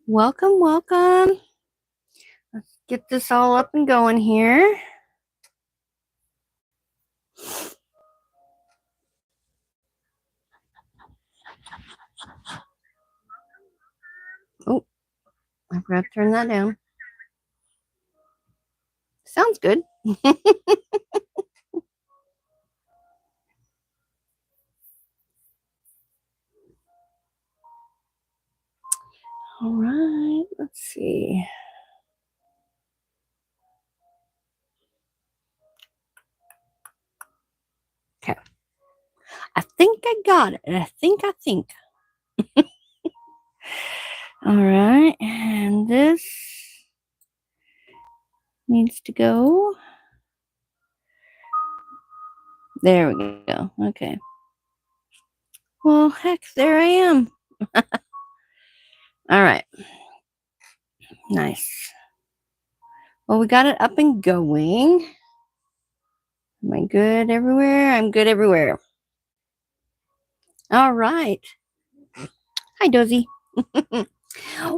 Welcome, welcome. Let's get this all up and going here. Oh, I forgot to turn that down. Sounds good. All right, let's see. Okay. I think I got it. I think. All right, and this needs to go. There we go. Okay. Well, heck, there I am. All right. Nice. Well, we got it up and going. Am I good everywhere? I'm good everywhere. All right. Hi, Dozy.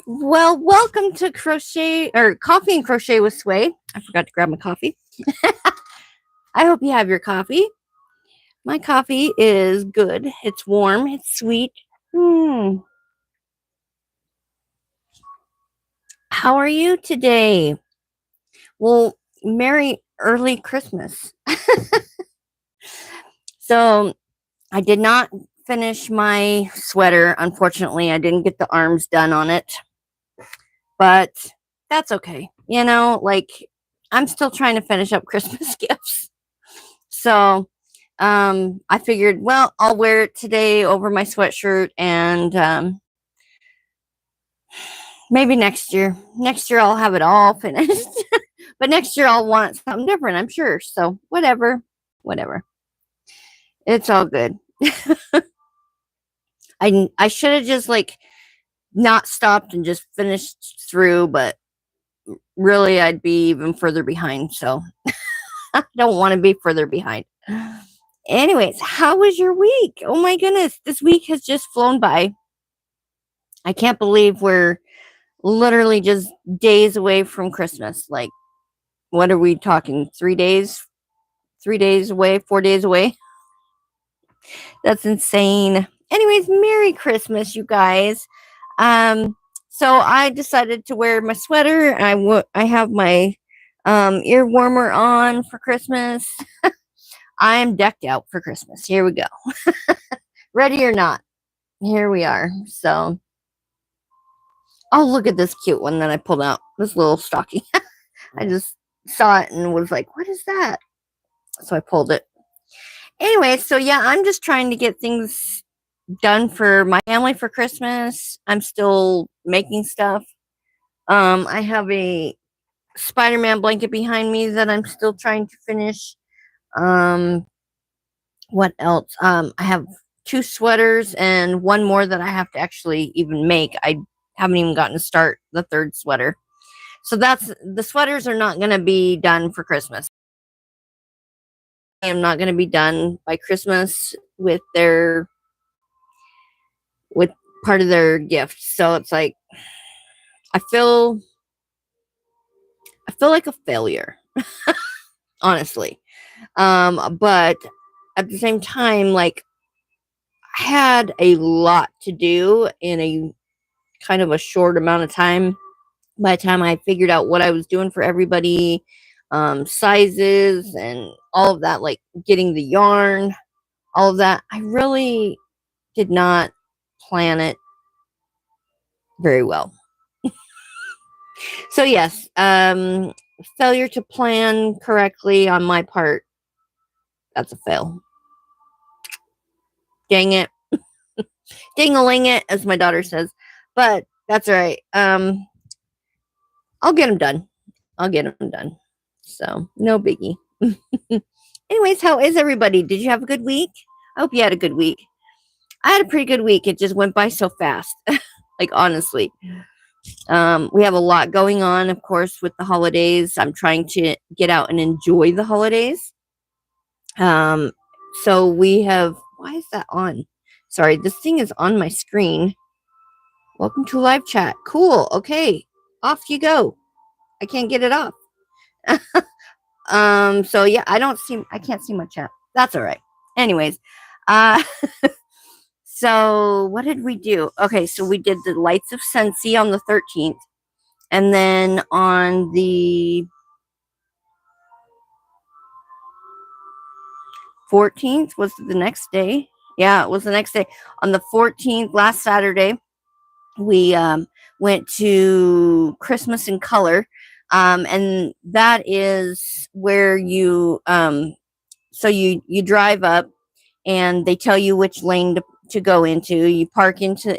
Well, welcome to Crochet or Coffee and Crochet with Sway. I forgot to grab my coffee. I hope you have your coffee. My coffee is good. It's warm. It's sweet. How are you today? Well, Merry early Christmas. So, I did not finish my sweater. Unfortunately, I didn't get the arms done on it. But that's okay. You know, like I'm still trying to finish up Christmas gifts. So I figured, well, I'll wear it today over my sweatshirt and maybe next year. Next year I'll have it all finished. But next year I'll want something different, I'm sure. So whatever. It's all good. I should have just like not stopped and just finished through, but really I'd be even further behind. So I don't want to be further behind. Anyways, how was your week? Oh my goodness, this week has just flown by. I can't believe we're literally just days away from Christmas. Like, what are we talking? 3 days? 3 days away? 4 days away? That's insane. Anyways, Merry Christmas, you guys. So I decided to wear my sweater. I have my ear warmer on for Christmas. I am decked out for Christmas. Here we go. Ready or not, here we are. So, oh, look at this cute one that I pulled out. This little stocking. I just saw it and was like, what is that? So I pulled it. Anyway, so yeah, I'm just trying to get things done for my family for Christmas. I'm still making stuff. I have a Spider-Man blanket behind me that I'm still trying to finish. What else? I have 2 sweaters and one more that I have to actually even make. I haven't even gotten to start the 3rd sweater. So the sweaters are not going to be done for Christmas. I am not going to be done by Christmas with part of their gift. So it's like I feel like a failure, honestly. But at the same time, like I had a lot to do in a kind of a short amount of time. By the time I figured out what I was doing for everybody, sizes and all of that, like getting the yarn, all of that, I really did not plan it very well. So yes, failure to plan correctly on my part. That's a fail. Dang it. Ding-a-ling it, as my daughter says. But that's all right. I'll get them done. So, no biggie. Anyways, how is everybody? Did you have a good week? I hope you had a good week. I had a pretty good week. It just went by so fast. Like, honestly. We have a lot going on, of course, with the holidays. I'm trying to get out and enjoy the holidays. So we have, why is that on? Sorry, this thing is on my screen. Welcome to live chat. Cool. Okay. Off you go. I can't get it off. So yeah, I can't see my chat. That's all right. Anyways, uh so what did we do? Okay, so we did the Lights of Scentsy on the 13th, and then on the 14th was the next day. Yeah, it was the next day. On the 14th, last Saturday, we went to Christmas in Color. And that is where you drive up and they tell you which lane to go into.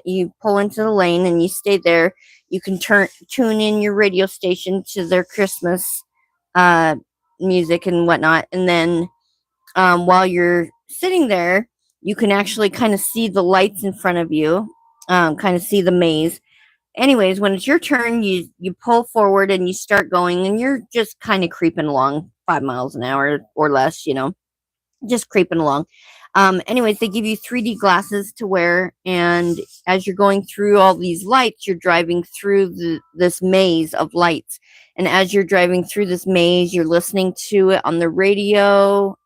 You pull into the lane and you stay there. You can tune in your radio station to their Christmas uh, music and whatnot. And then while you're sitting there, you can actually kind of see the lights in front of you, kind of see the maze. Anyways, when it's your turn, you pull forward and you start going, and you're just kind of creeping along 5 miles an hour or less, just creeping along. Anyways, they give you 3D glasses to wear, and as you're going through all these lights, you're driving through this maze of lights. And as you're driving through this maze, you're listening to it on the radio.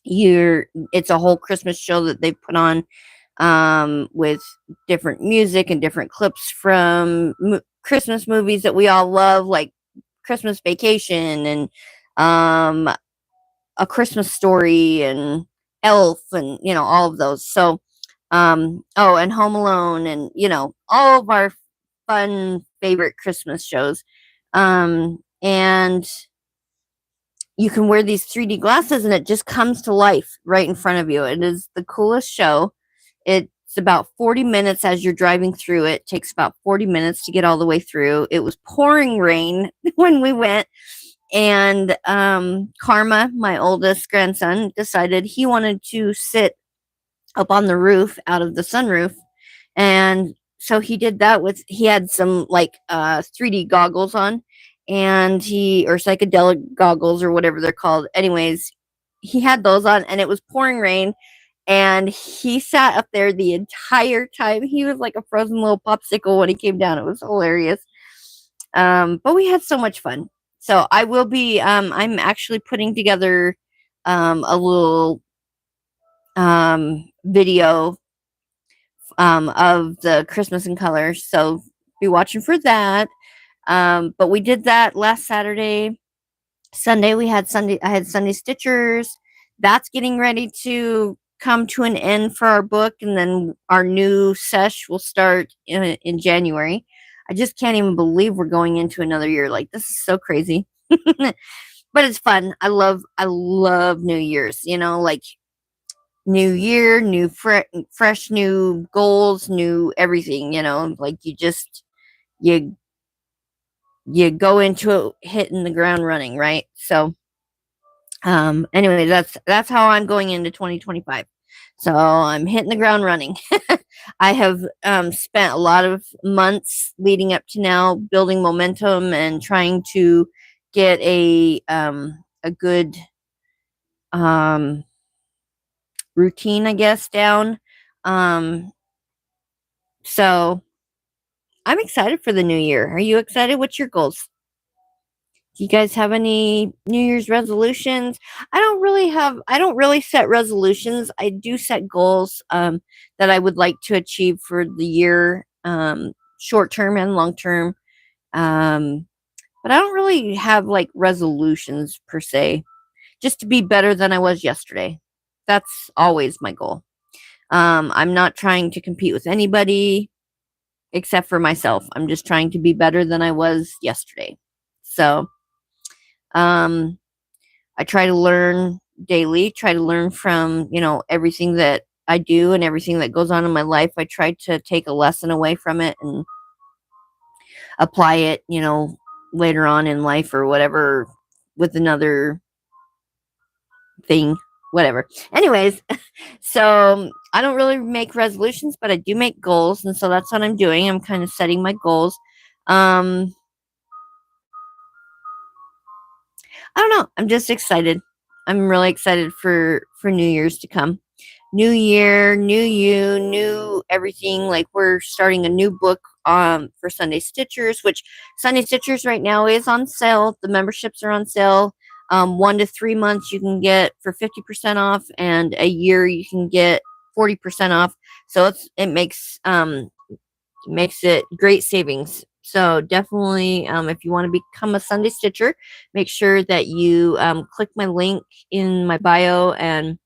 It's a whole Christmas show that they put on, with different music and different clips from Christmas movies that we all love, like Christmas Vacation and A Christmas Story and Elf and all of those. So and Home Alone and all of our fun favorite Christmas shows. And you can wear these 3D glasses and it just comes to life right in front of you. It is the coolest show. It's about 40 minutes as you're driving through it. It takes about 40 minutes to get all the way through. It was pouring rain when we went. And Karma, my oldest grandson, decided he wanted to sit up on the roof out of the sunroof. And so he did that he had some 3D goggles on, or psychedelic goggles or whatever they're called. Anyways, he had those on and it was pouring rain. And he sat up there the entire time. He was like a frozen little popsicle when he came down. It was hilarious. But we had so much fun. So I will be, I'm actually putting together a little video of the Christmas in Color. So be watching for that. But we did that last Saturday. Sunday, I had Sunday Stitchers. That's getting ready to come to an end for our book. And then our new sesh will start in January. I just can't even believe we're going into another year. Like, this is so crazy. But it's fun. I love New Year's, like new year, new fresh, new goals, new everything, like you go into it hitting the ground running, right? So anyway, that's how I'm going into 2025. So I'm hitting the ground running. I have spent a lot of months leading up to now building momentum and trying to get a good routine, I guess, down. So I'm excited for the new year. Are you excited? What's your goals? Do you guys have any New Year's resolutions? I don't really set resolutions. I do set goals that I would like to achieve for the year, short term and long term. But I don't really have like resolutions per se. Just to be better than I was yesterday. That's always my goal. I'm not trying to compete with anybody except for myself. I'm just trying to be better than I was yesterday. So I try to learn daily, try to learn from, everything that I do and everything that goes on in my life. I try to take a lesson away from it and apply it, later on in life or whatever with another thing, whatever. Anyways, so I don't really make resolutions, but I do make goals. And so that's what I'm doing. I'm kind of setting my goals. I don't know. I'm just excited. I'm really excited for New Year's to come. new year, new you, new everything. Like we're starting a new book for Sunday Stitchers, which Sunday Stitchers right now is on sale. The memberships are on sale. 1 to 3 months you can get for 50% off, and a year you can get 40% off. So it makes it great savings. So definitely, if you want to become a Sunday Stitcher, make sure that you click my link in my bio and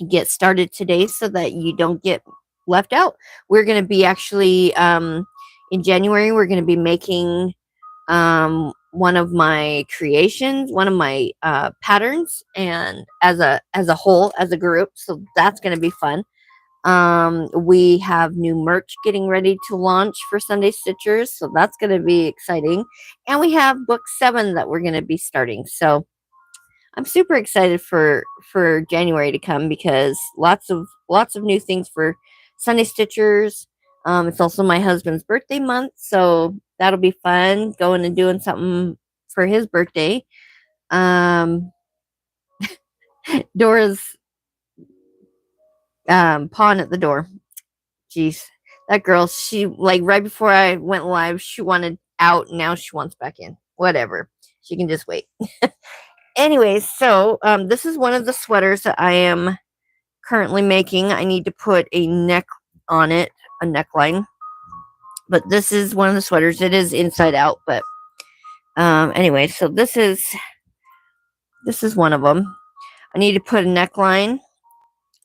get started today so that you don't get left out. We're going to be actually in January, we're going to be making one of my creations, one of my patterns, and as a whole, as a group. So that's going to be fun. We have new merch getting ready to launch for Sunday Stitchers, so that's going to be exciting. And we have book 7 that we're going to be starting. So I'm super excited for January to come, because lots of new things for Sunday Stitchers. It's also my husband's birthday month, so that'll be fun, going and doing something for his birthday. Dora's pawing at the door. Jeez, that girl, she, like, right before I went live, she wanted out. Now she wants back in. Whatever. She can just wait. Anyways, so this is one of the sweaters that I am currently making. I need to put a neck on it, a neckline. But this is one of the sweaters. It is inside out, but anyway, so this is one of them. I need to put a neckline.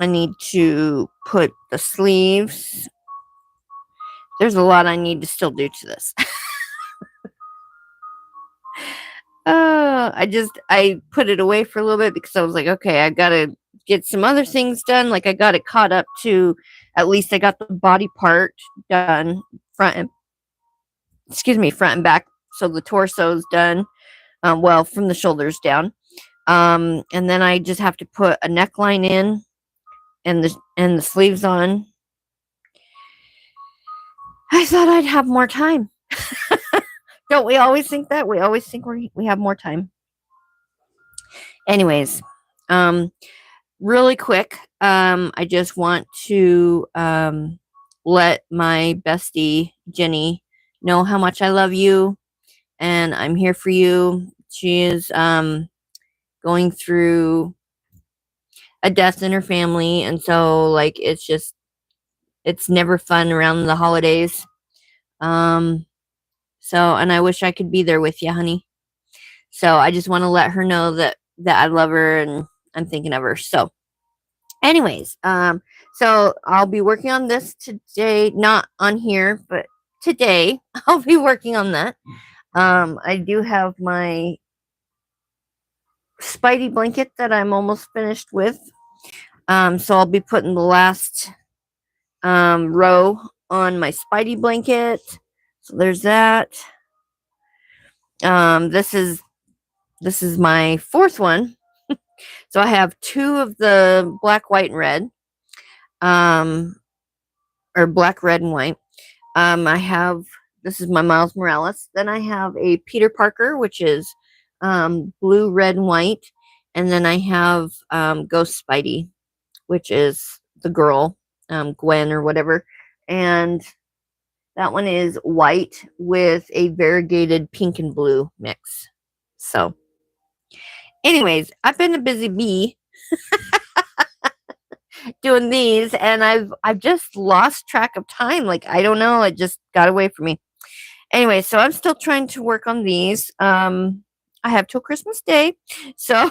I need to put the sleeves. There's a lot I need to still do to this. I put it away for a little bit because I was like, okay, I gotta get some other things done. Like I got it caught up to, at least I got the body part done, front and back. So the torso's done. Well, from the shoulders down. And then I just have to put a neckline in and the sleeves on. I thought I'd have more time. Don't we always think that? We always think we have more time. Anyways, really quick, I just want to let my bestie Jenny know how much I love you and I'm here for you. She is going through a death in her family, and so like it's never fun around the holidays. So, and I wish I could be there with you, honey. So I just want to let her know that I love her and I'm thinking of her. So anyways, so I'll be working on this today, not on here, but today I'll be working on that. I do have my Spidey blanket that I'm almost finished with. So I'll be putting the last row on my Spidey blanket. So there's that. This is my 4th one. So I have 2 of the black, white, and red. Or black, red, and white. This is my Miles Morales. Then I have a Peter Parker, which is blue, red, and white. And then I have Ghost Spidey, which is the girl, Gwen or whatever. And that one is white with a variegated pink and blue mix. So, anyways, I've been a busy bee doing these, and I've just lost track of time. Like, I don't know, it just got away from me. Anyway, so I'm still trying to work on these. I have till Christmas Day, so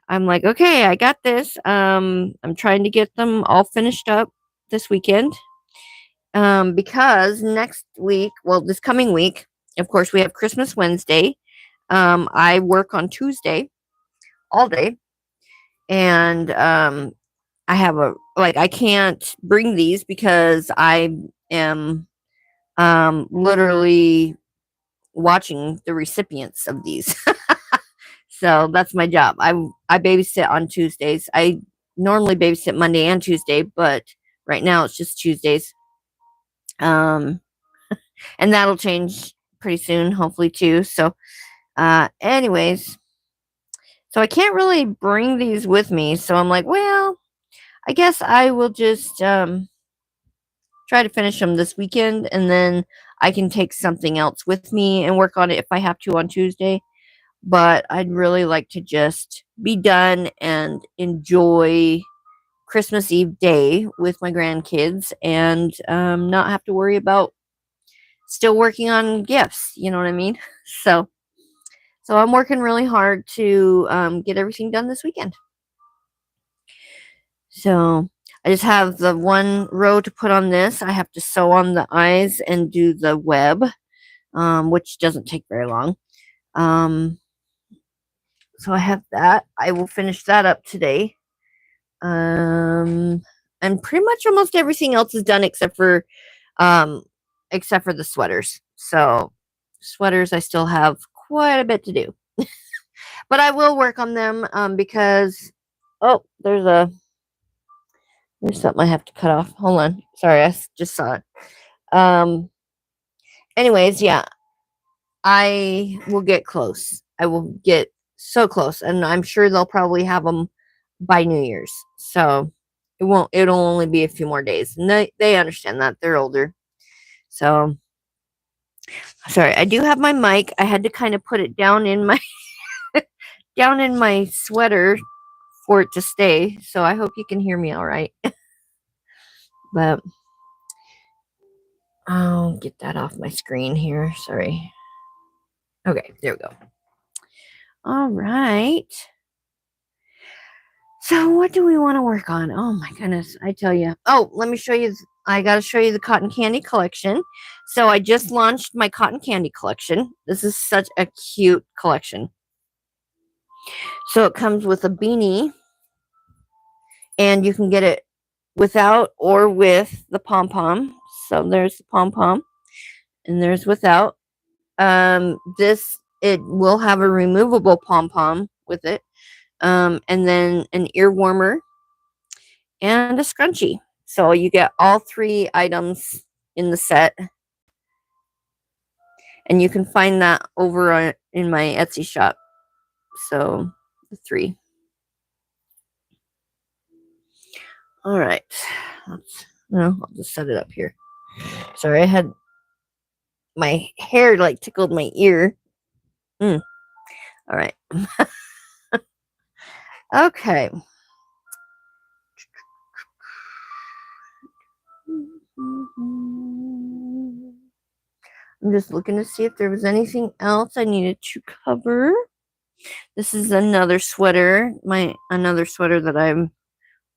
I'm like, okay, I got this. I'm trying to get them all finished up this weekend. Because next week, well, this coming week, of course, we have Christmas Wednesday. I work on Tuesday all day, and I have I can't bring these because I am literally watching the recipients of these. So that's my job. I babysit on Tuesdays. I normally babysit Monday and Tuesday, but right now it's just Tuesdays. And that'll change pretty soon, hopefully too. So anyways, so I can't really bring these with me. So I'm like, well, I guess I will just try to finish them this weekend, and then I can take something else with me and work on it if I have to on Tuesday. But I'd really like to just be done and enjoy Christmas Eve day with my grandkids, and not have to worry about still working on gifts. You know what I mean? So, so I'm working really hard to get everything done this weekend. So I just have the one row to put on this. I have to sew on the eyes and do the web, which doesn't take very long. So I have that. I will finish that up today. And pretty much almost everything else is done except for the sweaters. So sweaters, I still have quite a bit to do, but I will work on them because there's something I have to cut off. Hold on, sorry, I just saw it. Anyways, yeah, I will get close. I will get so close, and I'm sure they'll probably have them by New Year's. So it'll only be a few more days. And they understand that. They're older. So sorry, I do have my mic. I had to kind of put it down in my down in my sweater for it to stay. So I hope you can hear me all right. But I'll get that off my screen here. Sorry. Okay, there we go. All right. So what do we want to work on? Oh my goodness, I tell you. Oh, let me show you. I got to show you the cotton candy collection. So I just launched my cotton candy collection. This is such a cute collection. So it comes with a beanie, and you can get it without or with the pom-pom. So there's the pom-pom, and there's without. It will have a removable pom-pom with it. And then an ear warmer and a scrunchie. So you get all 3 items in the set. And you can find that over in my Etsy shop. So the 3. All right. I'll just set it up here. Sorry, I had my hair like tickled my ear. All right. Okay. I'm just looking to see if there was anything else I needed to cover. This is another sweater, another sweater that I'm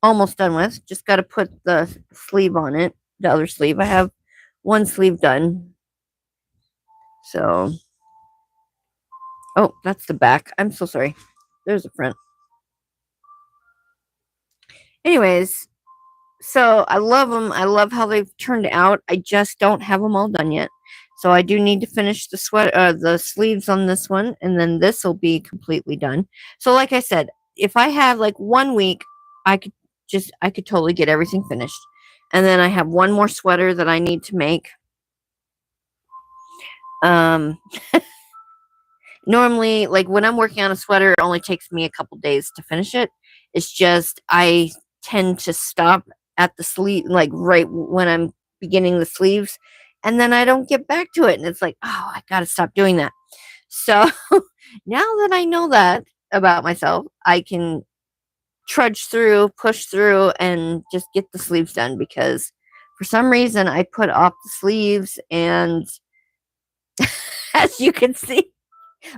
almost done with. Just got to put the sleeve on it, the other sleeve. I have one sleeve done. So, oh, that's the back. I'm so sorry. There's the front. Anyways, so I love them. I love how they've turned out. I just don't have them all done yet. So I do need to finish the sleeves on this one, and then this will be completely done. So like I said, if I have like 1 week, I could totally get everything finished. And then I have one more sweater that I need to make. Normally, like when I'm working on a sweater, it only takes me a couple days to finish it. It's just I tend to stop at the sleeve, like right when I'm beginning the sleeves, and then I don't get back to it. And it's like, oh, I got to stop doing that. So now that I know that about myself, I can trudge through, push through, and just get the sleeves done, because for some reason I put off the sleeves, and as you can see,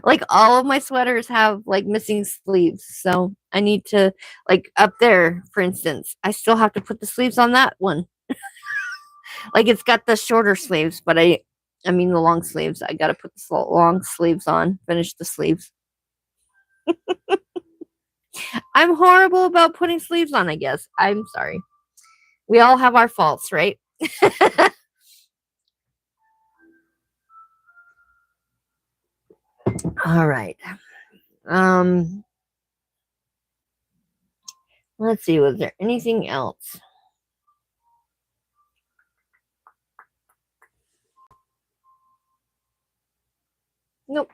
like all of my sweaters have like missing sleeves. So I need to, like up there, for instance, I still have to put the sleeves on that one. Like it's got the shorter sleeves, but I mean the long sleeves. I got to put the long sleeves on, finish the sleeves. I'm horrible about putting sleeves on, I guess. I'm sorry. We all have our faults, right? All right. Let's see, was there anything else? Nope.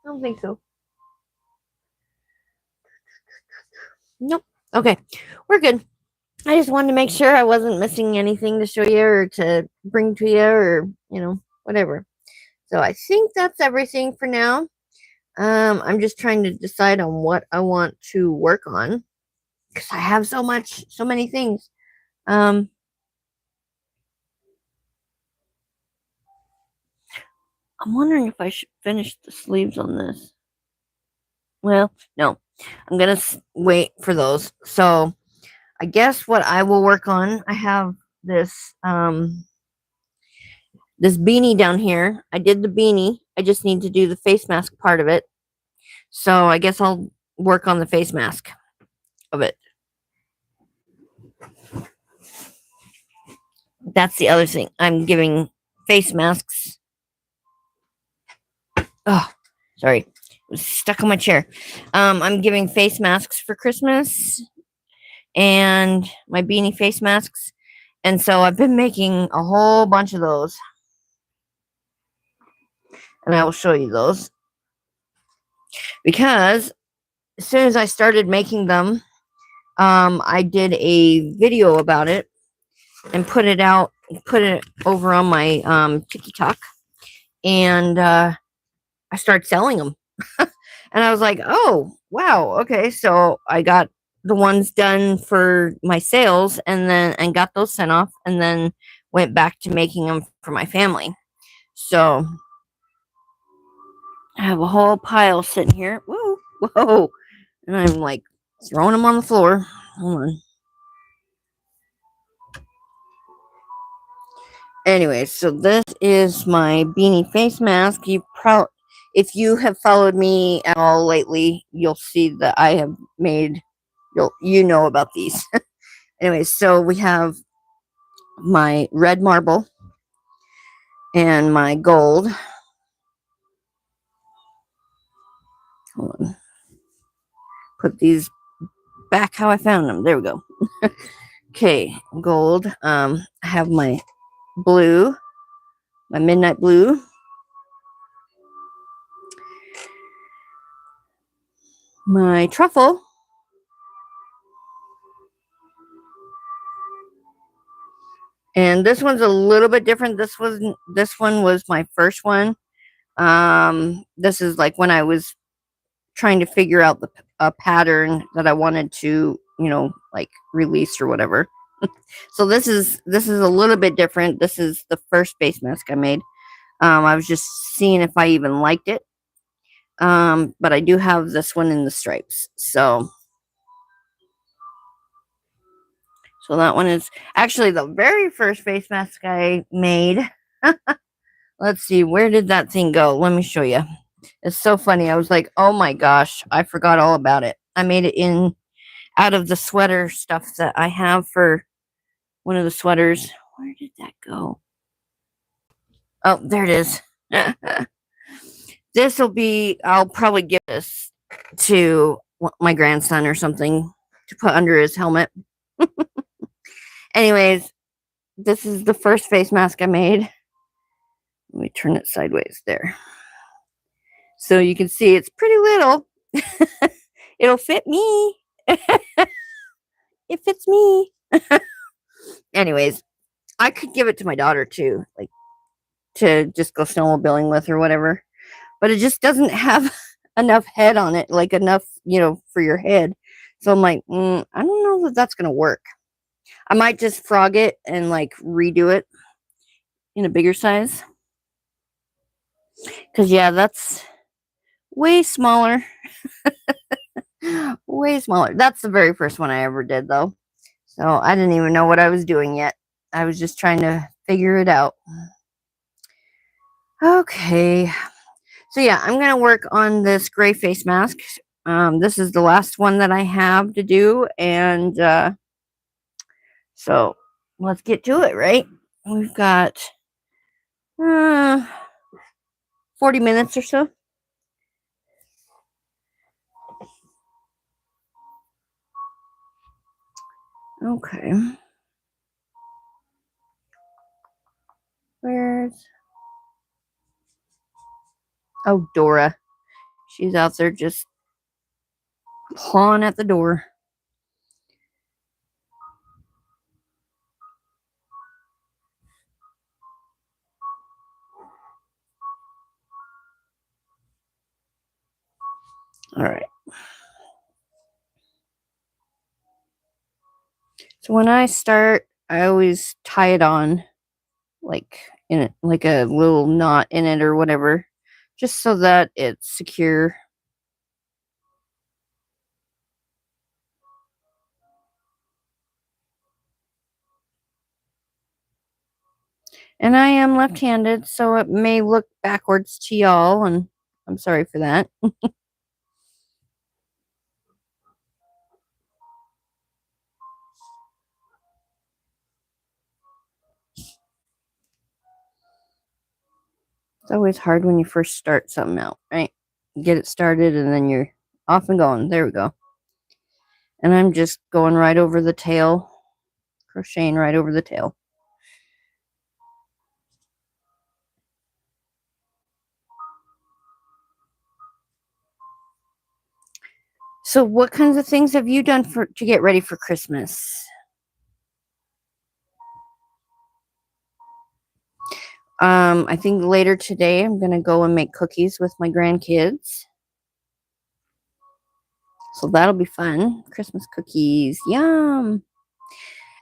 I don't think so. Nope. Okay. We're good. I just wanted to make sure I wasn't missing anything to show you or to bring to you or, whatever. So I think that's everything for now. I'm just trying to decide on what I want to work on because I have so many things. I'm wondering if I should finish the sleeves on this. Well, no, I'm gonna wait for those. So I guess what I will work on, I have this beanie down here. I did the beanie. I just need to do the face mask part of it. So I guess I'll work on the face mask of it. That's the other thing. I'm giving face masks. Oh, sorry. It was stuck on my chair. I'm giving face masks for Christmas and my beanie face masks. And so I've been making a whole bunch of those. And I will show you those. Because as soon as I started making them, I did a video about it and put it over on my TikTok. And I started selling them. And I was like, oh, wow. Okay. So I got the ones done for my sales and got those sent off and then went back to making them for my family. So I have a whole pile sitting here. Whoa, whoa. And I'm like throwing them on the floor. Hold on. Anyway, so this is my beanie face mask. If you have followed me at all lately, you'll see that I have made, you know about these. Anyway, so we have my red marble and my gold. Hold on. Put these back how I found them. There we go. Okay, gold. I have my blue, my midnight blue. My truffle. And this one's a little bit different. This one was my first one. This is like when I was trying to figure out a pattern that I wanted to, like release or whatever. So this is a little bit different. This is the first face mask I made. I was just seeing if I even liked it. But I do have this one in the stripes. So that one is actually the very first face mask I made. Let's see, where did that thing go? Let me show you. It's so funny. I was like, oh my gosh, I forgot all about it. I made it out of the sweater stuff that I have for one of the sweaters. Where did that go? Oh, there it is. I'll probably give this to my grandson or something to put under his helmet. Anyways, this is the first face mask I made. Let me turn it sideways there. So you can see it's pretty little. It'll fit me. It fits me. Anyways, I could give it to my daughter too, like to just go snowmobiling with or whatever. But it just doesn't have enough head on it, like enough, for your head. So I'm like, I don't know that that's going to work. I might just frog it and like redo it in a bigger size. Because, yeah, that's way smaller. Way smaller. That's the very first one I ever did, though. So I didn't even know what I was doing yet. I was just trying to figure it out. Okay. So, yeah, I'm going to work on this gray face mask. This is the last one that I have to do. And so let's get to it, right? We've got 40 minutes or so. Okay. Oh, Dora. She's out there just clawing at the door. All right. So when I start, I always tie it on like in it, like a little knot in it or whatever, just so that it's secure. And I am left-handed, so it may look backwards to y'all, and I'm sorry for that. It's always hard when you first start something out, right? Get it started and then you're off and going. There we go. And I'm just going right over the tail, crocheting right over the tail. So what kinds of things have you done to get ready for Christmas? I think later today I'm gonna go and make cookies with my grandkids. So that'll be fun. Christmas cookies. Yum.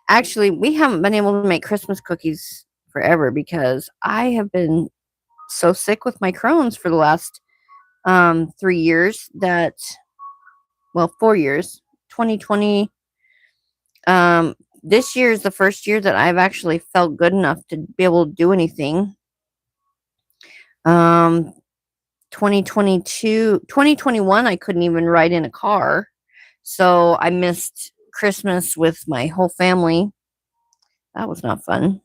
Actually, we haven't been able to make Christmas cookies forever because I have been so sick with my Crohn's for the last 3 years that, well, 4 years. 2020. This year is the first year that I've actually felt good enough to be able to do anything. 2021, I couldn't even ride in a car. So I missed Christmas with my whole family. That was not fun.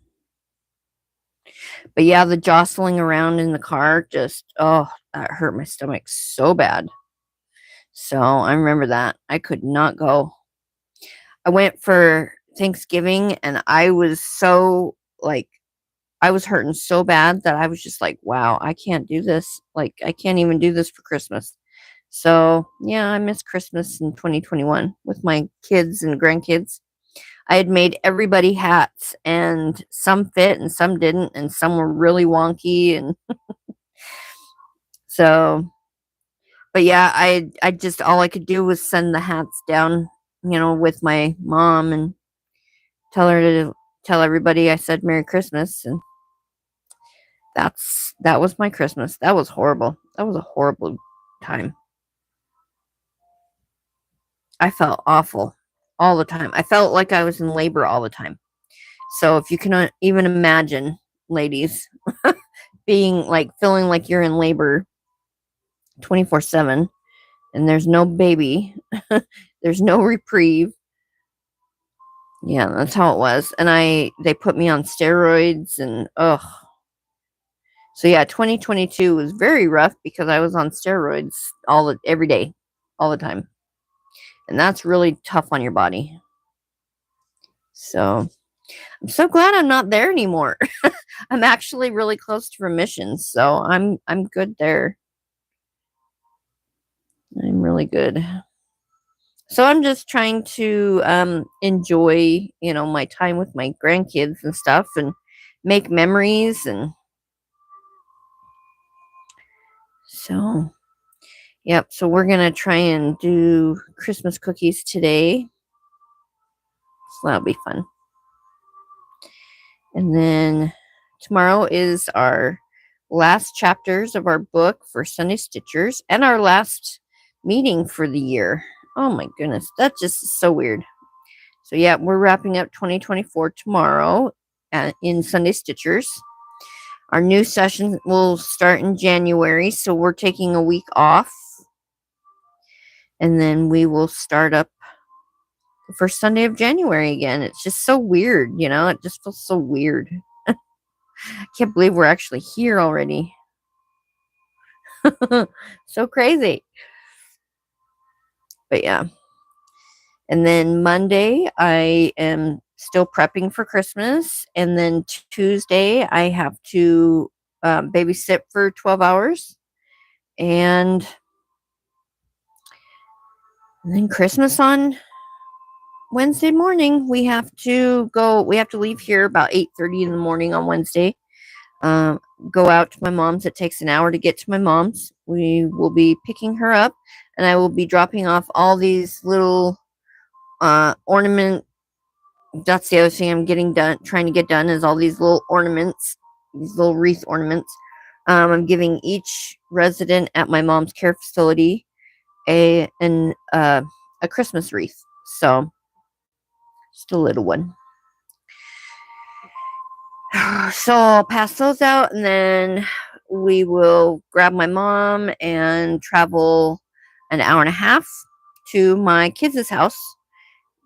But yeah, the jostling around in the car just, oh, that hurt my stomach so bad. So I remember that. I could not go. I went for Thanksgiving and I was so like, I was hurting so bad that I was just like, wow, I can't do this. Like, I can't even do this for Christmas. So yeah, I missed Christmas in 2021 with my kids and grandkids. I had made everybody hats and some fit and some didn't and some were really wonky and so but yeah, I just all I could do was send the hats down, with my mom and tell her to tell everybody I said Merry Christmas and that was my Christmas. That was horrible. That was a horrible time. I felt awful all the time. I felt like I was in labor all the time. So if you can even imagine, ladies, being like feeling like you're in labor 24/7 and there's no baby, there's no reprieve. Yeah, that's how it was. And they put me on steroids and ugh. So yeah, 2022 was very rough because I was on steroids every day, all the time. And that's really tough on your body. So I'm so glad I'm not there anymore. I'm actually really close to remission, so I'm good there. I'm really good. So I'm just trying to enjoy, my time with my grandkids and stuff and make memories and so yep, so we're going to try and do Christmas cookies today. So that'll be fun. And then tomorrow is our last chapters of our book for Sunday Stitchers and our last meeting for the year. Oh my goodness, that just is so weird. So yeah, we're wrapping up 2024 tomorrow in Sunday Stitchers. Our new session will start in January, so we're taking a week off. And then we will start up the first Sunday of January again. It's just so weird, it just feels so weird. I can't believe we're actually here already. So crazy. But yeah. And then Monday, I am still prepping for Christmas. And then Tuesday, I have to babysit for 12 hours. And then Christmas on Wednesday morning. We have to leave here about 8:30 in the morning on Wednesday. go out to my mom's. It takes an hour to get to my mom's. We will be picking her up, and I will be dropping off all these little ornament. That's the other thing I'm trying to get done is all these little ornaments, these little wreath ornaments. I'm giving each resident at my mom's care facility a Christmas wreath. So just a little one. So I'll pass those out, and then we will grab my mom and travel an hour and a half to my kids' house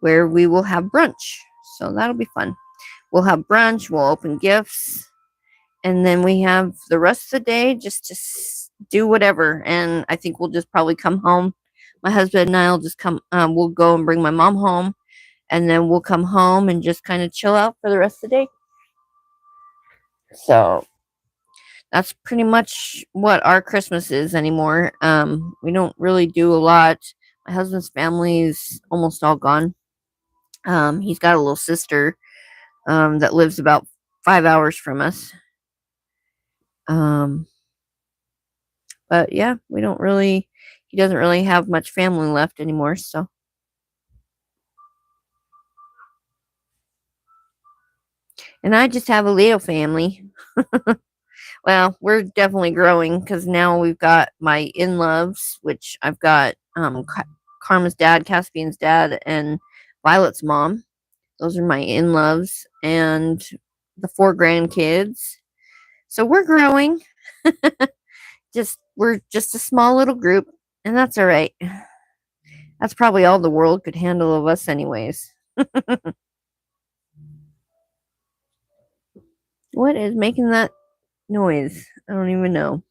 where we will have brunch. So that'll be fun. We'll have brunch, we'll open gifts, and then we have the rest of the day just to do whatever. And I think we'll just probably come home. My husband and I will just we'll go and bring my mom home, and then we'll come home and just kind of chill out for the rest of the day. So that's pretty much what our Christmas is anymore. We don't really do a lot. My husband's family is almost all gone. He's got a little sister that lives about 5 hours from us. But yeah, he doesn't really have much family left anymore, so. And I just have a little family. Well, we're definitely growing because now we've got my in-laws, which I've got Karma's dad, Caspian's dad, and Violet's mom. Those are my in-laws, and the 4 grandkids. So we're growing. We're just a small little group, and that's all right. That's probably all the world could handle of us anyways. What is making that noise? I don't even know.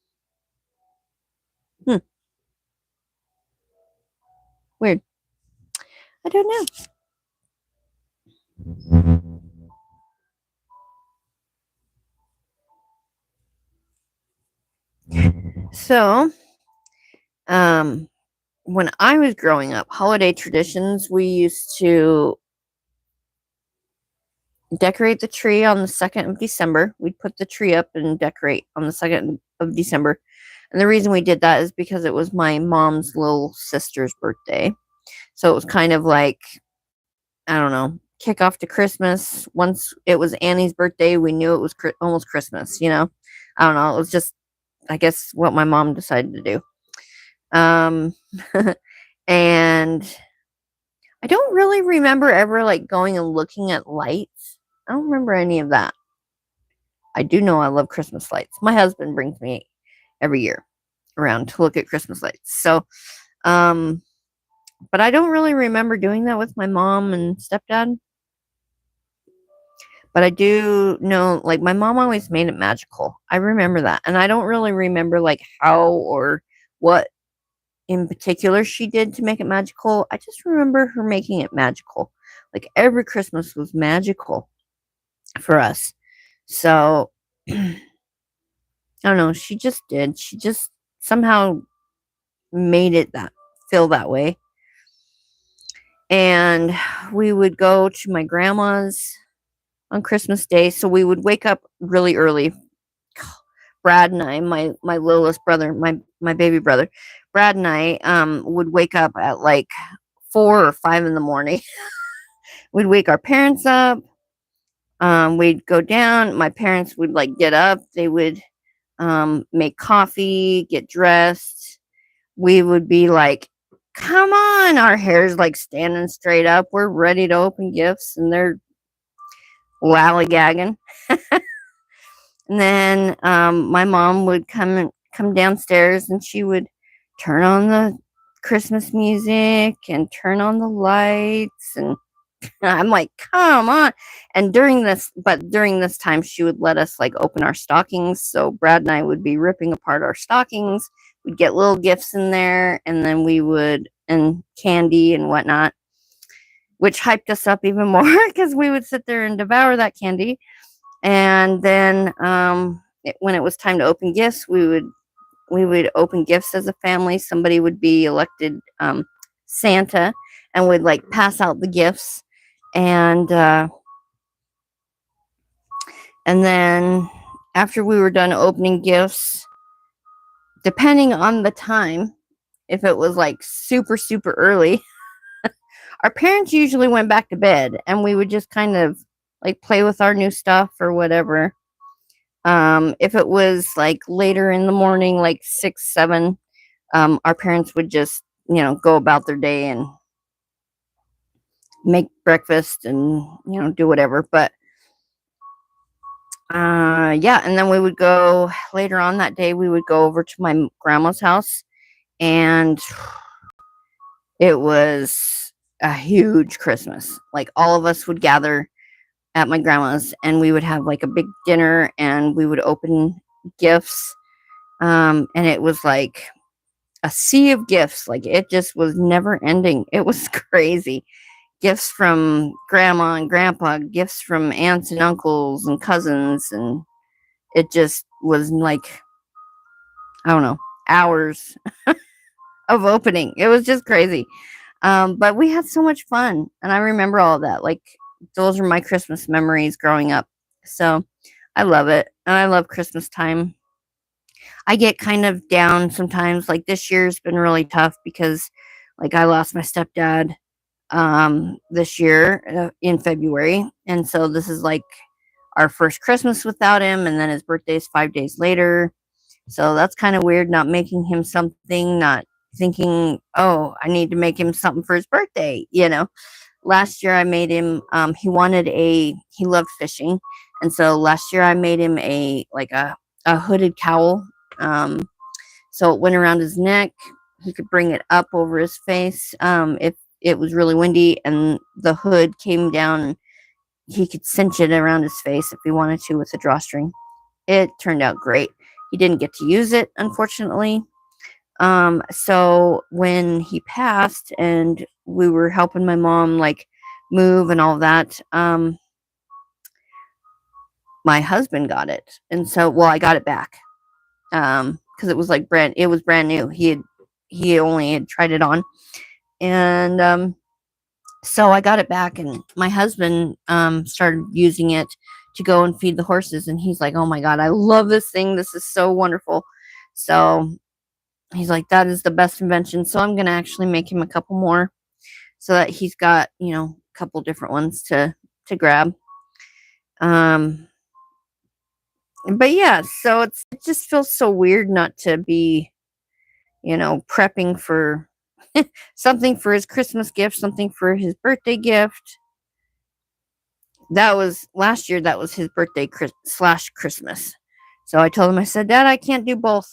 Weird. I don't know. So, when I was growing up, holiday traditions, we used to decorate the tree on the 2nd of December. We'd put the tree up and decorate on the 2nd of December. And the reason we did that is because it was my mom's little sister's birthday. So it was kind of like, I don't know, kick off to Christmas. Once it was Annie's birthday, we knew it was almost Christmas, you know? I don't know. It was just, I guess, what my mom decided to do. And I don't really remember ever like going and looking at lights. I don't remember any of that. I do know I love Christmas lights. My husband brings me every year around to look at Christmas lights. So, but I don't really remember doing that with my mom and stepdad. But I do know, like, my mom always made it magical. I remember that. And I don't really remember, like, how or what in particular she did to make it magical. I just remember her making it magical. Like, every Christmas was magical for us. So, I don't know. She just did. She just somehow made it feel that way. And we would go to my grandma's on Christmas Day. So we would wake up really early. Brad and I, my littlest brother, my baby brother, Brad and I would wake up at like 4 or 5 in the morning. We'd wake our parents up. We'd go down. My parents would like get up. They would make coffee, get dressed. We would be like, come on. Our hair's like standing straight up. We're ready to open gifts, and they're lollygagging. And then my mom would come downstairs, and she would turn on the Christmas music and turn on the lights, and I'm like, come on. And during this time, she would let us like open our stockings. So Brad and I would be ripping apart our stockings. We'd get little gifts in there, and then and candy and whatnot, which hyped us up even more because we would sit there and devour that candy. And then when it was time to open gifts, we would open gifts as a family. Somebody would be elected Santa and would like pass out the gifts. And then after we were done opening gifts, depending on the time, if it was like super, super early, our parents usually went back to bed and we would just kind of like play with our new stuff or whatever. If it was like later in the morning, like 6, 7, our parents would just, go about their day and make breakfast and, do whatever. But yeah, and then we would go later on that day, we would go over to my grandma's house, and it was a huge Christmas. Like all of us would gather at my grandma's and we would have like a big dinner and we would open gifts. And it was like a sea of gifts. Like it just was never ending. It was crazy. Gifts from grandma and grandpa, gifts from aunts and uncles and cousins, and it just was like, I don't know, hours of opening. It was just crazy. But we had so much fun, and I remember all of that. Like those are my Christmas memories growing up. So I love it, and I love Christmas time. I get kind of down sometimes. Like this year's been really tough because, like, I lost my stepdad this year in February, and so this is like our first Christmas without him, and then his birthday is 5 days later. So that's kind of weird, not making him something, not thinking, oh, I need to make him something for his birthday. Last year I made him, he loved fishing. And so last year I made him a hooded cowl. So it went around his neck. He could bring it up over his face. If it was really windy and the hood came down, he could cinch it around his face if he wanted to with a drawstring. It turned out great. He didn't get to use it, unfortunately. So when he passed and we were helping my mom like move and all that, my husband got it. And so, well, I got it back. Cause it was like it was brand new. He only had tried it on. And, so I got it back and my husband, started using it to go and feed the horses. And he's like, oh my God, I love this thing. This is so wonderful. So he's like, that is the best invention. So I'm going to actually make him a couple more so that he's got, a couple different ones to grab. But yeah, so it just feels so weird not to be, prepping for something for his Christmas gift, something for his birthday gift. That was last year. That was his birthday / Christmas. So I told him, I said, Dad, I can't do both.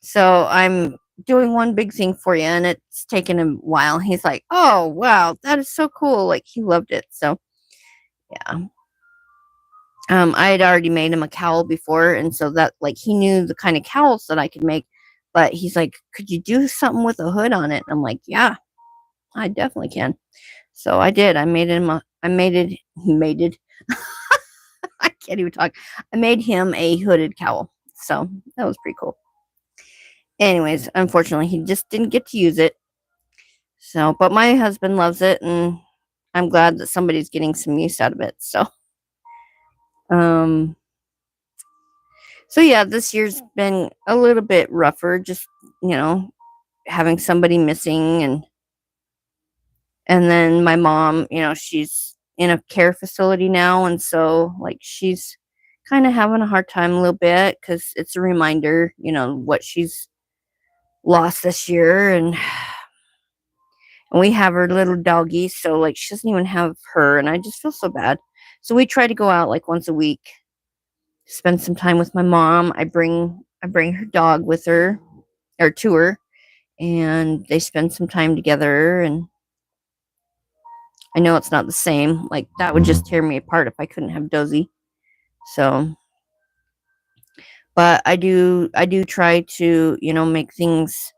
So I'm doing one big thing for you, and it's taken a while. He's like, oh, wow, that is so cool. Like, he loved it. So, yeah. I had already made him a cowl before, and so that, like, he knew the kind of cowls that I could make. But he's like, could you do something with a hood on it? And I'm like, yeah, I definitely can. So I did. I made it. I can't even talk. I made him a hooded cowl. So that was pretty cool. Anyways, unfortunately, he just didn't get to use it. So, but my husband loves it, and I'm glad that somebody's getting some use out of it. So, so yeah, this year's been a little bit rougher. Just having somebody missing, and then my mom, she's in a care facility now, and so like she's kind of having a hard time a little bit because it's a reminder, what she's lost this year, and we have her little doggy, so like she doesn't even have her, and I just feel so bad. So we try to go out like once a week, spend some time with my mom. I bring her dog with her or to her, and they spend some time together. And I know it's not the same. Like that would just tear me apart if I couldn't have Dozy. So, but I do try to make things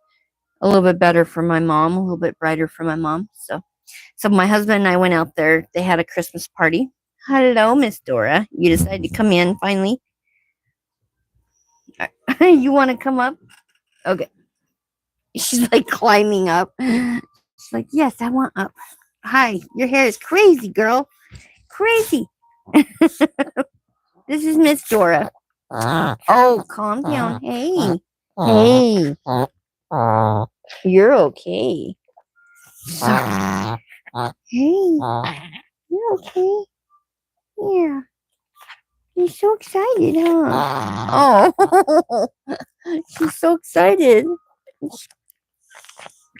a little bit better for my mom, a little bit brighter for my mom. So my husband and I went out there. They had a Christmas party. Hello, Miss Dora. You decided to come in finally. You want to come up? Okay. She's like climbing up. She's like, yes, I want up. Hi, your hair is crazy, girl. Crazy. This is Miss Dora. Oh, calm down. Hey. Hey. You're okay. Sorry. Hey. You're okay. Yeah. You're so excited, huh? Oh. She's so excited.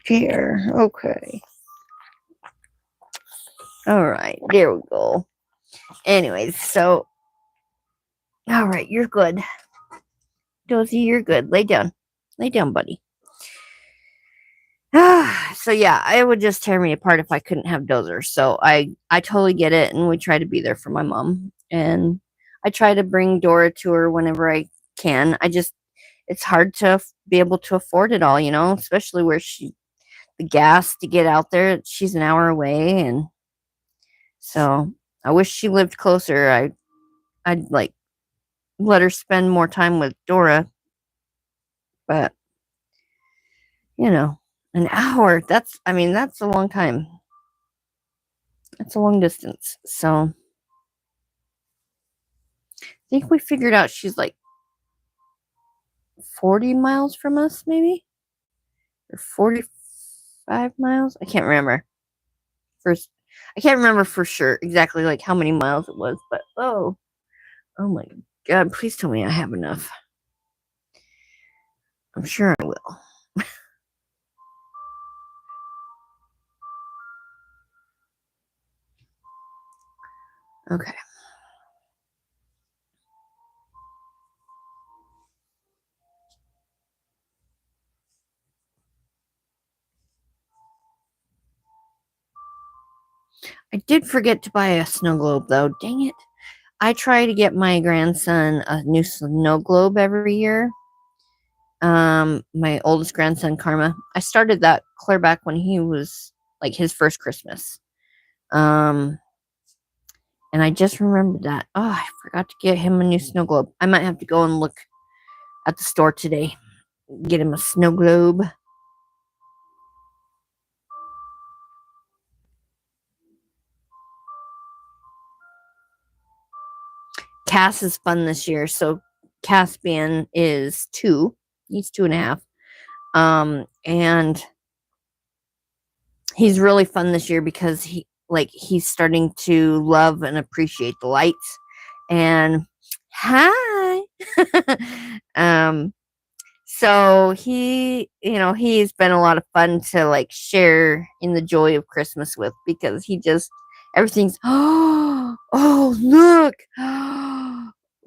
Here. Okay. All right. There we go. Anyways, so. All right. You're good. Dozy, you're good. Lay down. Lay down, buddy. So yeah, it would just tear me apart if I couldn't have Dozer. So I totally get it, and we try to be there for my mom, and I try to bring Dora to her whenever I can. It's hard to be able to afford it all, especially where the gas to get out there. She's an hour away, and so I wish she lived closer. I'd like let her spend more time with Dora, but an hour. That's a long time. That's a long distance. So I think we figured out she's like 40 miles from us, maybe? Or 45 miles? I can't remember. I can't remember for sure exactly like how many miles it was, but oh my God, please tell me I have enough. I'm sure I will. Okay. I did forget to buy a snow globe though. Dang it. I try to get my grandson a new snow globe every year. My oldest grandson, Karma. I started that clear back when he was like his first Christmas. And I just remembered that. Oh, I forgot to get him a new snow globe. I might have to go and look at the store today. Get him a snow globe. Cass is fun this year. So Caspian is 2. He's 2.5. And he's really fun this year because he's starting to love and appreciate the lights. And hi. So he's been a lot of fun to like share in the joy of Christmas with, because everything's oh look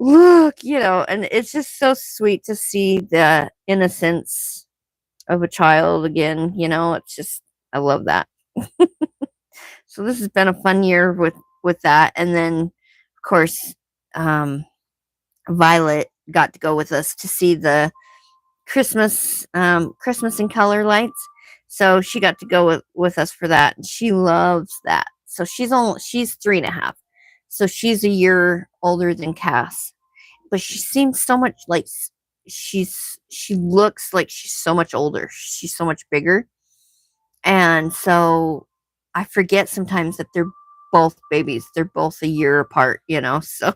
look, and it's just so sweet to see the innocence of a child again. It's just, I love that. So this has been a fun year with that. And then of course Violet got to go with us to see the Christmas in color lights. So she got to go with us for that, and she loves that. So she's 3.5, so she's a year older than Cass, but she seems so much like she looks like she's so much older. She's so much bigger, and so I forget sometimes that they're both babies. They're both a year apart, so.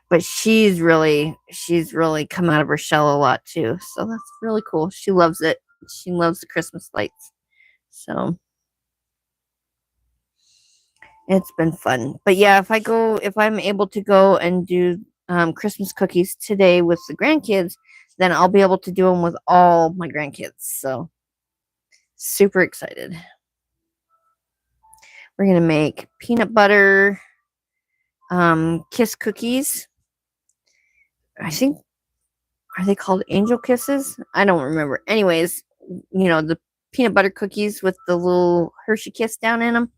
But she's really come out of her shell a lot too. So that's really cool. She loves it. She loves the Christmas lights. So it's been fun. But yeah, if I'm able to go and do Christmas cookies today with the grandkids, then I'll be able to do them with all my grandkids. So super excited. We're going to make peanut butter kiss cookies. I think, are they called angel kisses? I don't remember. Anyways, the peanut butter cookies with the little Hershey kiss down in them.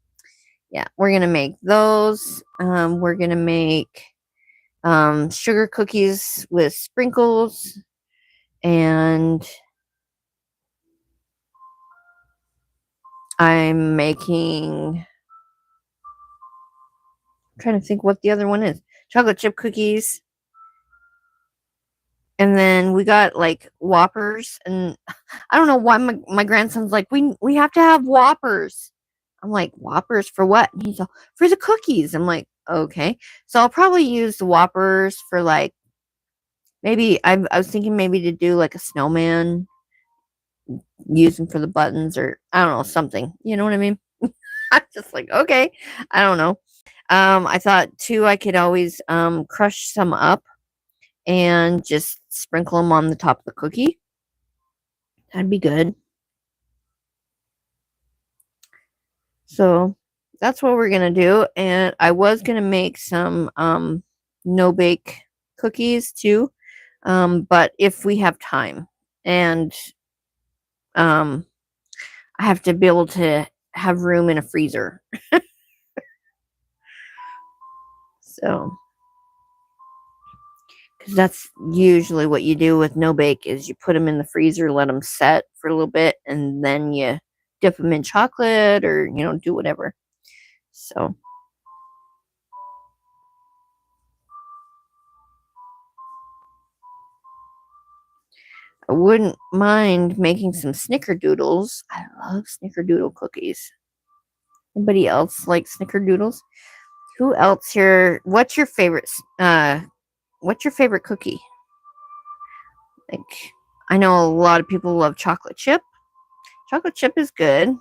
Yeah, we're going to make those. We're going to make sugar cookies with sprinkles. And I'm trying to think what the other one is. Chocolate chip cookies. And then we got like Whoppers, and I don't know why my grandson's like, we have to have Whoppers. I'm like, Whoppers for what? And he's like, for the cookies. I'm like, okay. So I'll probably use the Whoppers for like, maybe, I was thinking maybe to do like a snowman, use them for the buttons or I don't know, something. You know what I mean? I'm just like, okay. I don't know. I thought too, I could always crush some up and just sprinkle them on the top of the cookie. That'd be good. So that's what we're gonna do. And I was gonna make some no bake cookies too. But if we have time and I have to be able to have room in a freezer. So because that's usually what you do with no bake is you put them in the freezer, let them set for a little bit, and then you dip them in chocolate or do whatever. So I wouldn't mind making some snickerdoodles. I love snickerdoodle cookies. Anybody else like snickerdoodles? Who else here? What's your favorite cookie? Like, I know a lot of people love chocolate chip. Chocolate chip is good.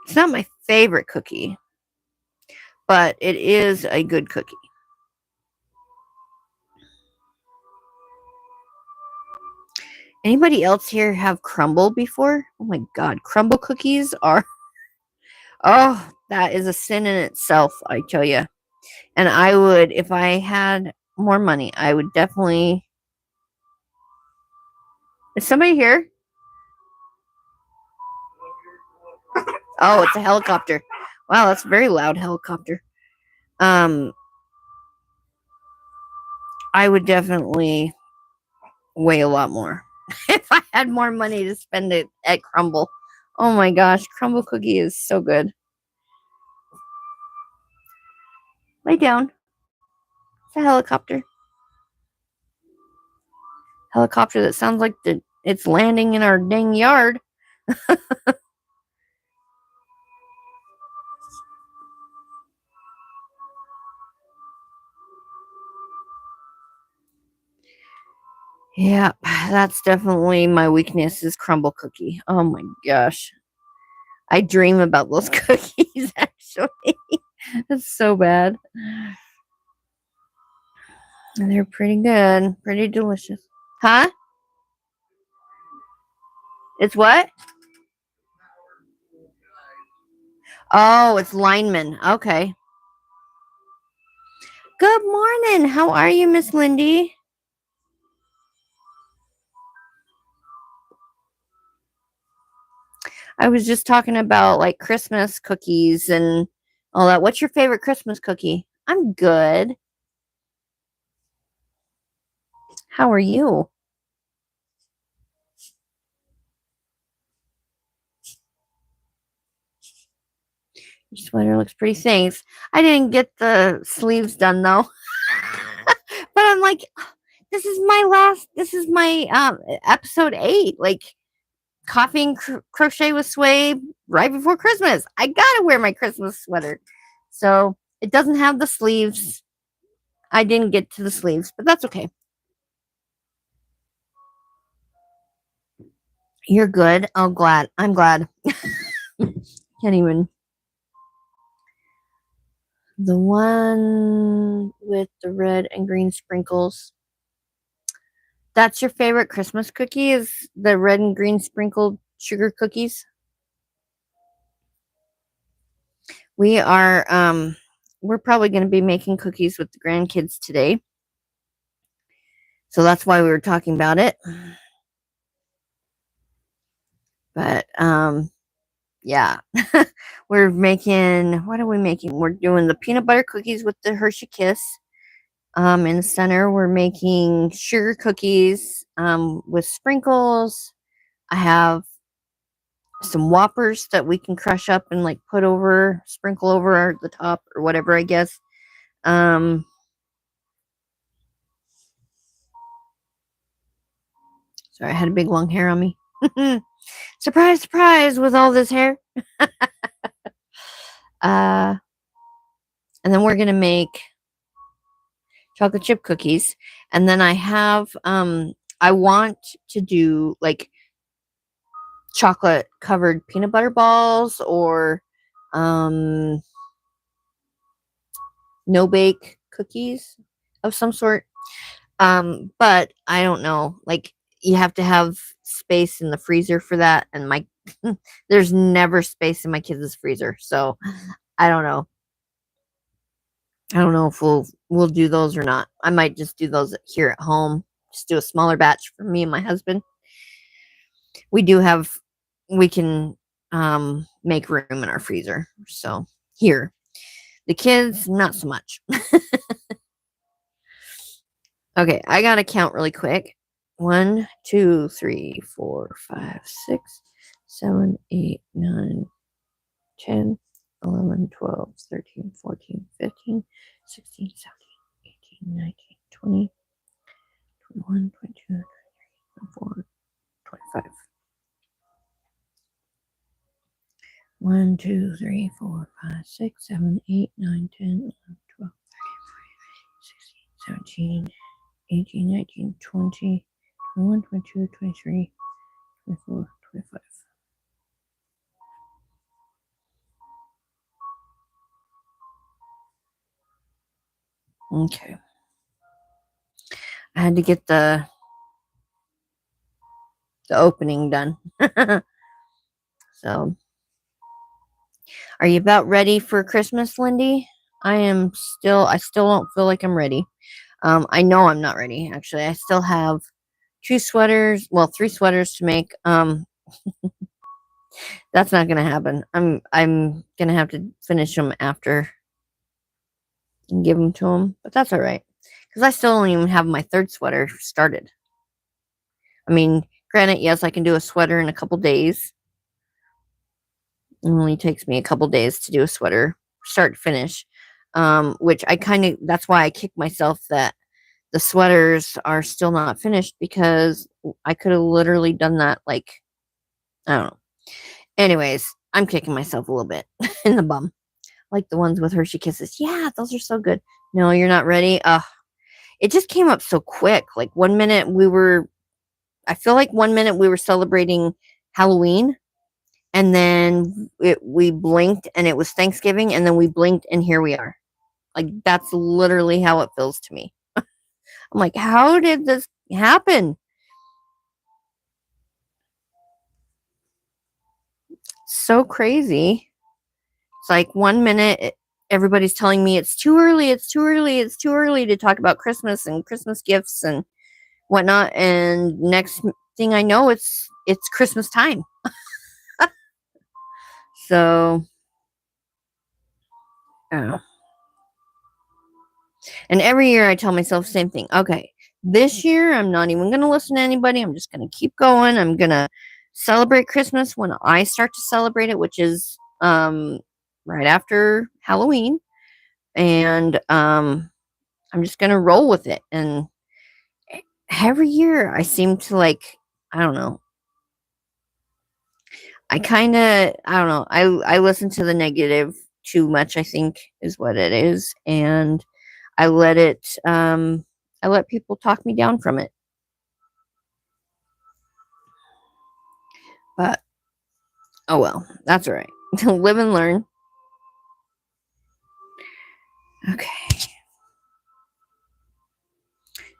It's not my favorite cookie, but it is a good cookie. Anybody else here have crumble before? Oh my god, crumble cookies are oh, that is a sin in itself, I tell you. And I would, if I had more money, I would definitely. Is somebody here? Oh, it's a helicopter. Wow, that's a very loud helicopter. I would definitely weigh a lot more if I had more money to spend it at Crumble. Oh my gosh, Crumble cookie is so good. Lay down. It's a helicopter. Helicopter that sounds like it's landing in our dang yard. Yeah, that's definitely my weakness is crumble cookie. Oh my gosh. I dream about those cookies actually. That's so bad. And they're pretty good, pretty delicious. Huh? It's what? Oh, it's lineman. Okay. Good morning. How are you, Miss Lindy? I was just talking about like Christmas cookies and all that. What's your favorite Christmas cookie? I'm good. How are you? Your sweater looks pretty. Thanks. I didn't get the sleeves done though. But I'm like, this is my episode 8. Like coffee and crochet with Sway right before Christmas. I gotta wear my Christmas sweater. So it doesn't have the sleeves. I didn't get to the sleeves, but that's okay. You're good. Oh, glad. I'm glad. Can't even. The one with the red and green sprinkles. That's your favorite Christmas cookie is the red and green sprinkled sugar cookies? We are we're probably going to be making cookies with the grandkids today. So that's why we were talking about it. But yeah. We're making, what are we making? We're doing the peanut butter cookies with the Hershey Kiss. In the center, we're making sugar cookies with sprinkles. I have some Whoppers that we can crush up and like put over, sprinkle over the top or whatever, I guess. Sorry, I had a big long hair on me. Surprise, surprise with all this hair. And then we're going to make chocolate chip cookies. And then I have, I want to do like chocolate covered peanut butter balls or no bake cookies of some sort. But I don't know, like you have to have space in the freezer for that, and my there's never space in my kids' freezer, so I don't know. I don't know if we'll do those or not. I might just do those here at home. Just do a smaller batch for me and my husband. We do have we can make room in our freezer. So here. The kids, not so much. Okay, I gotta count really quick. 1, 2, 3, 4, 5, 6, 7, 8, 9, 10, 11, 12, 13, 14, 15, 16, 17, 18, 19, 20, 21, 22, 23, 24, 25. 1, 2, 3, 4, 5, 6, 7, 8, 9, 10, 11, 12, 13, 14, 16, 17, 18, 19, 20, 21, 22, 23, 24, 25. Okay. I had to get the opening done. So, are you about ready for Christmas, Lindy? I still don't feel like I'm ready. I know I'm not ready, actually. I still have 3 sweaters to make. That's not gonna happen. I'm gonna have to finish them after and give them to him, but that's all right because I still don't even have my 3rd sweater started. I mean, granted, yes, I can do a sweater in a couple days. It only takes me a couple days to do a sweater, start to finish. Which that's why I kick myself that the sweaters are still not finished because I could have literally done that like, I don't know. Anyways, I'm kicking myself a little bit in the bum. Like the ones with Hershey Kisses. Yeah, those are so good. No, you're not ready? It just came up so quick. Like I feel like 1 minute we were celebrating Halloween, and then we blinked and it was Thanksgiving, and then we blinked and here we are. Like that's literally how it feels to me. I'm like, how did this happen? So crazy. It's like 1 minute everybody's telling me it's too early, it's too early, it's too early to talk about Christmas and Christmas gifts and whatnot, and next thing I know, it's Christmas time. So, I don't know. And every year I tell myself the same thing. Okay, this year I'm not even going to listen to anybody. I'm just going to keep going. I'm going to celebrate Christmas when I start to celebrate it, which is right after Halloween. And I'm just going to roll with it. And every year I seem to like, I don't know. I don't know. I listen to the negative too much, I think is what it is. And I let people talk me down from it. But oh well, that's all right. Live and learn. Okay.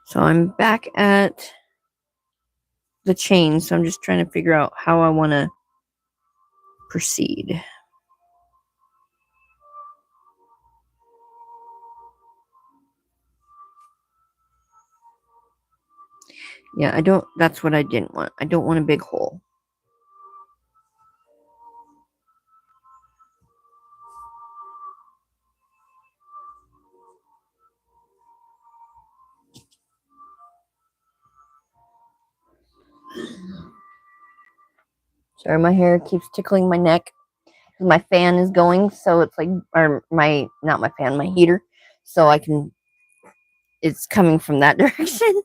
So I'm back at the chain, so I'm just trying to figure out how I want to proceed. Yeah, that's what I didn't want. I don't want a big hole. Sorry, my hair keeps tickling my neck. My fan is going, so it's like, or not my fan, my heater. So it's coming from that direction.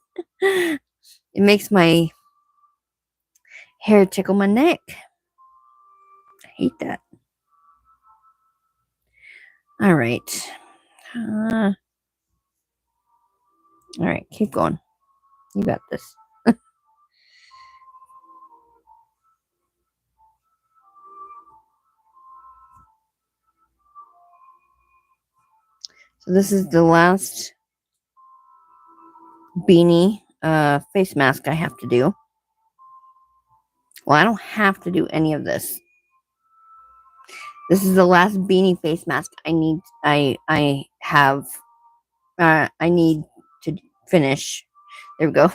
It makes my hair tickle my neck. I hate that. All right. All right, keep going. You got this. So this is the last beanie face mask I have to do. Well, I don't have to do any of this. This is the last beanie face mask I need. I have. I need to finish. There we go.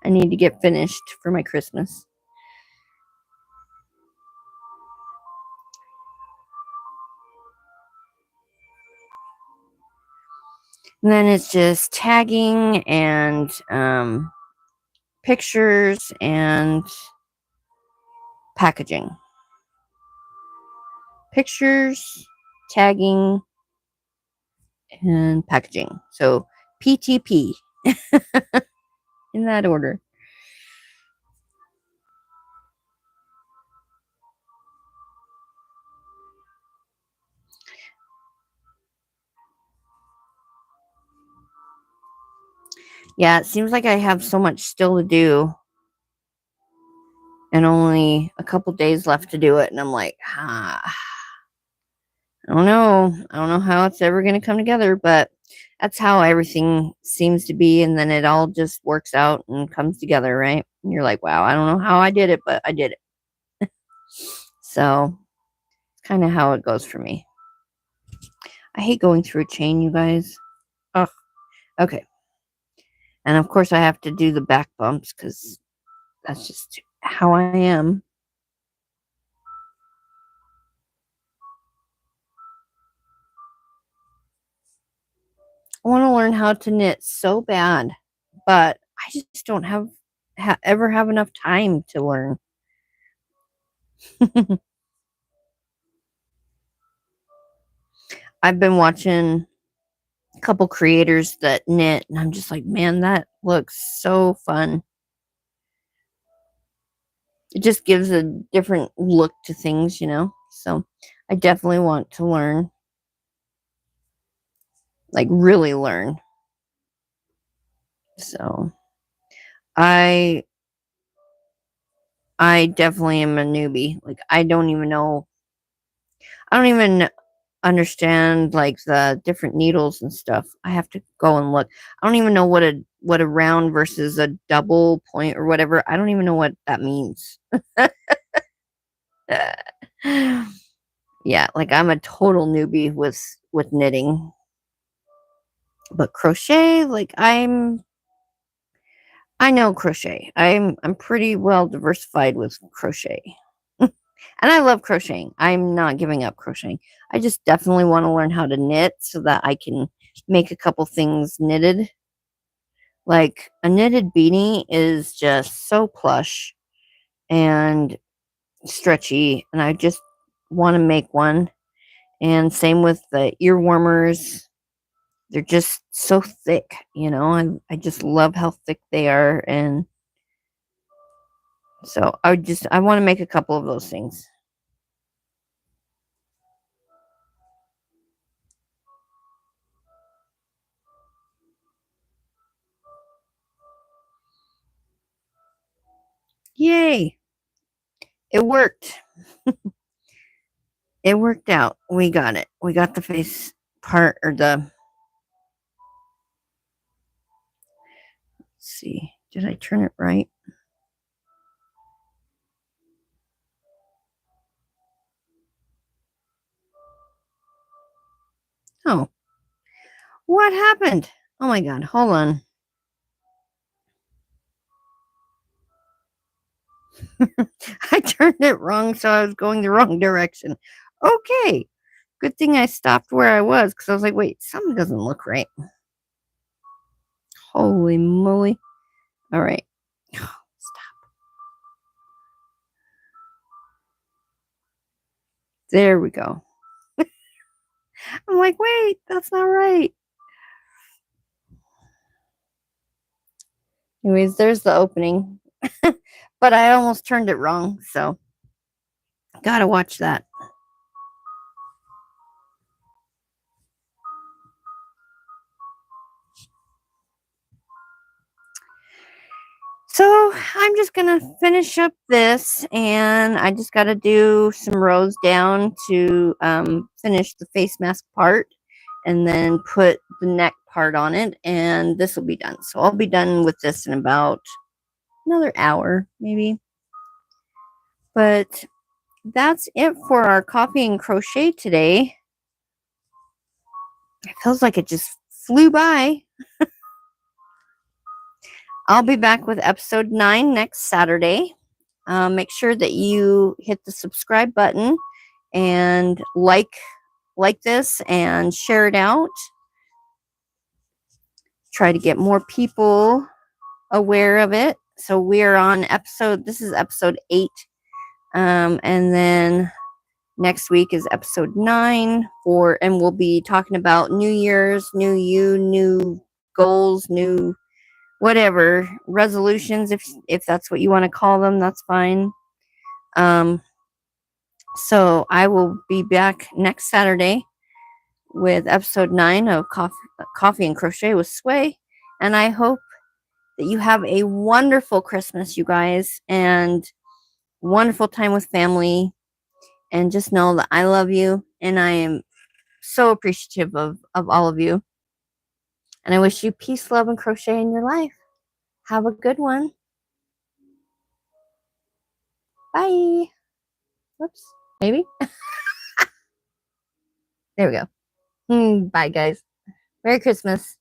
I need to get finished for my Christmas. And then it's just tagging and pictures and packaging. Pictures, tagging, and packaging. So PTP in that order. Yeah, it seems like I have so much still to do and only a couple days left to do it. And I'm like, I don't know. I don't know how it's ever going to come together, but that's how everything seems to be. And then it all just works out and comes together, right? And you're like, wow, I don't know how I did it, but I did it. So it's kind of how it goes for me. I hate going through a chain, you guys. Oh, okay. And of course, I have to do the back bumps because that's just how I am. I want to learn how to knit so bad, but I just don't ever have enough time to learn. I've been watching a couple creators that knit, and I'm just like, man, that looks so fun. It just gives a different look to things, you know? So I definitely want to learn, like really learn. So I definitely am a newbie. Like I don't even understand like the different needles and stuff. I have to go and look. I don't even know what a round versus a double point or whatever. I don't even know what that means. Yeah, like I'm a total newbie with knitting. But crochet, like I know crochet. I'm pretty well diversified with crochet. And I love crocheting. I'm not giving up crocheting. I just definitely want to learn how to knit so that I can make a couple things knitted. Like a knitted beanie is just so plush and stretchy, and I just want to make one. And same with the ear warmers. They're just so thick, you know. I just love how thick they are, and so I want to make a couple of those things. Yay! It worked. It worked out. We got it. We got the face part or the. Let's see. Did I turn it right? Oh. What happened? Oh my god. Hold on. I turned it wrong, so I was going the wrong direction. Okay. Good thing I stopped where I was because I was like, wait, something doesn't look right. Holy moly. All right. Stop. There we go. I'm like, wait, that's not right. Anyways, there's the opening. But but I almost turned it wrong, so gotta watch that. So I'm just gonna finish up this, and I just gotta do some rows down to finish the face mask part, and then put the neck part on it, and this will be done. So I'll be done with this in about another hour, maybe. But that's it for our coffee and crochet today. It feels like it just flew by. I'll be back with episode 9 next Saturday. Make sure that you hit the subscribe button and like this and share it out. Try to get more people aware of it. So we are on this is episode 8. And then next week is episode 9 and we'll be talking about New Year's, new you, new goals, new whatever resolutions, if that's what you want to call them, that's fine. So I will be back next Saturday with episode 9 of Coffee and Crochet with Sway, and I hope that you have a wonderful Christmas, you guys, and wonderful time with family, and just know that I love you, and I am so appreciative of all of you, and I wish you peace, love, and crochet in your life. Have a good one. Bye. Whoops. Maybe. There we go. Bye, guys. Merry Christmas.